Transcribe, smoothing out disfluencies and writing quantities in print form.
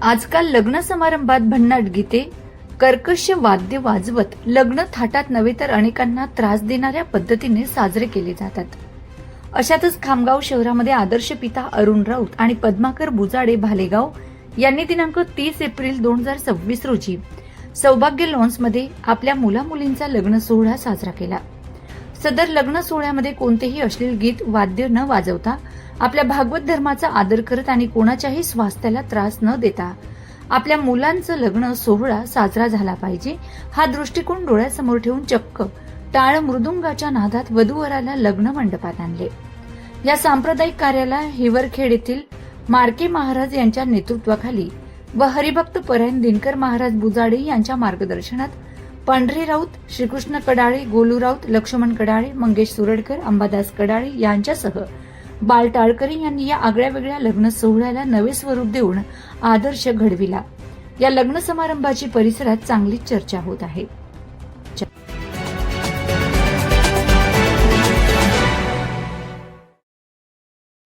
आजकाल लग्न समारंभात भन्नाट गीते, कर्कश वाद्य वाजवत लग्न थाटात नव्हे तर अनेकांना त्रास देणाऱ्या पद्धतीने साजरे केले जातात. अशातच खामगाव शहरामध्ये आदर्श पिता अरुण राऊत आणि पद्माकर बुजाडे भालेगाव यांनी दिनांक 30 एप्रिल 2026 रोजी सौभाग्य लॉन्समध्ये आपल्या मुलामुलींचा लग्न सोहळा साजरा केला. सदर लग्न सोहळ्यामध्ये कोणतेही अश्लील गीत वाद्य न वाजवता आपल्या भागवत धर्माचा आदर करत आणि कोणाच्याही स्वास्थ्याला त्रास न देता आपल्या मुलांचं लग्न सोहळा साजरा झाला पाहिजे हा दृष्टिकोन डोळ्यासमोर ठेवून चक्क टाळ मृदुंगाच्या नादात वधूवराला लग्न मंडपात आणले. या सांप्रदायिक कार्याला हिवरखेड येथील मार्के महाराज यांच्या नेतृत्वाखाली व हरिभक्त परायण दिनकर महाराज बुजाडे यांच्या मार्गदर्शनात पांढरे राऊत, श्रीकृष्ण कडाळे, गोलू राऊत, लक्ष्मण कडाळे, मंगेश सुरडकर, अंबादास कडाळे यांच्यासह बाल टाळकरी यांनी या आगळ्या वेगळ्या लग्न सोहळ्याला नवे स्वरूप देऊन आदर्श घडविला. या लग्न समारंभाची परिसरात चांगलीच चर्चा होत आहे.